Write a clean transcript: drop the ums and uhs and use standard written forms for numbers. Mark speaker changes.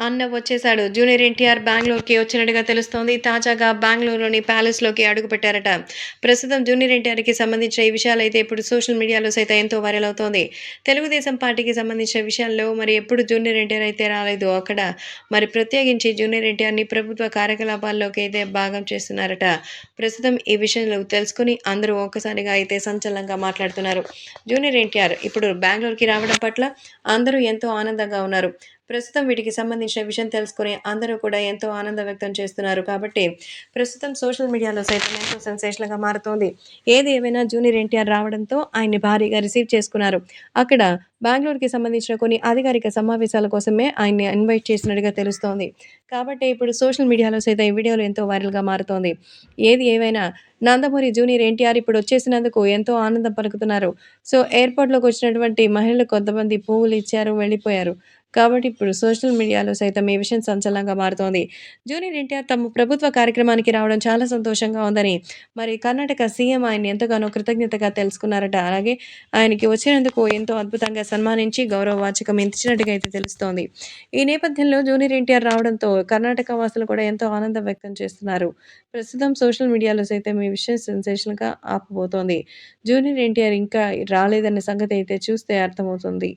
Speaker 1: అన్న వచ్చేసాడు. జూనియర్ ఎన్టీఆర్ బెంగుళూరుకి వచ్చినట్టుగా తెలుస్తోంది. తాజాగా బెంగుళూరులోని ప్యాలెస్‌లోకి అడుగుపెట్టారట. ప్రస్తుతం జూనియర్ ఎన్టీఆర్‌కి సంబంధించిన ఈ విషయాలైతే ఇప్పుడు సోషల్ మీడియాలో సైతం ఎంతో వైరల్ అవుతోంది. తెలుగుదేశం పార్టీకి సంబంధించిన విషయాల్లో మరి ఎప్పుడు జూనియర్ ఎన్టీఆర్ అయితే రాలేదు. అక్కడ మరి ప్రత్యేకించి జూనియర్ ఎన్టీఆర్‌ని ప్రభుత్వ కార్యకలాపాల్లోకి అయితే భాగం చేస్తున్నారట. ప్రస్తుతం ఈ విషయంలో తెలుసుకొని అందరూ ఒక్కసారిగా అయితే సంచలనంగా మాట్లాడుతున్నారు. జూనియర్ ఎన్టీఆర్ ఇప్పుడు బెంగుళూరుకి రావడం పట్ల అందరూ ఎంతో ఆనందంగా ఉన్నారు. ప్రస్తుతం వీటికి సంబంధించిన విషయం తెలుసుకొని అందరూ కూడా ఎంతో ఆనందం వ్యక్తం చేస్తున్నారు. కాబట్టి ప్రస్తుతం సోషల్ మీడియాలో సైతం ఎంతో సెన్సేషనల్‌గా మారుతోంది. ఏది ఏమైనా జూనియర్ ఎన్టీఆర్ రావడంతో ఆయన్ని భారీగా రిసీవ్ చేసుకున్నారు. అక్కడ బెంగుళూరుకి సంబంధించిన కొన్ని అధికారిక సమావేశాల కోసమే ఆయన్ని ఇన్వైట్ చేసినట్టుగా తెలుస్తోంది. కాబట్టి ఇప్పుడు సోషల్ మీడియాలో సైతం ఈ వీడియోలు ఎంతో వైరల్‌గా మారుతోంది. ఏది ఏమైనా నందమూరి జూనియర్ ఎన్టీఆర్ ఇప్పుడు వచ్చేసినందుకు ఎంతో ఆనందం పలుకుతున్నారు. సో, ఎయిర్‌పోర్ట్‌లోకి వచ్చినటువంటి మహిళలు కొంతమంది పువ్వులు ఇచ్చారు, వెళ్ళిపోయారు. కాబట్టి ఇప్పుడు సోషల్ మీడియాలో సైతం ఈ విషయం సంచలనంగా మారుతోంది. జూనియర్ ఎన్టీఆర్ తమ ప్రభుత్వ కార్యక్రమానికి రావడం చాలా సంతోషంగా ఉందని, మరి కర్ణాటక సీఎం ఆయన్ని ఎంతగానో కృతజ్ఞతగా తెలుసుకున్నారట. అలాగే ఆయనకి వచ్చినందుకు ఎంతో అద్భుతంగా సన్మానించి గౌరవ వాచకం ఇచ్చినట్టుగా అయితే తెలుస్తోంది. ఈ నేపథ్యంలో జూనియర్ ఎన్టీఆర్ రావడంతో కర్ణాటక వాసులు కూడా ఎంతో ఆనందం వ్యక్తం చేస్తున్నారు. ప్రస్తుతం సోషల్ మీడియాలో సైతం ఈ విషయం సెన్సేషన్‌గా ఆపబోతోంది. జూనియర్ ఎన్టీఆర్ ఇంకా రాలేదన్న సంగతి అయితే చూస్తే అర్థమవుతుంది.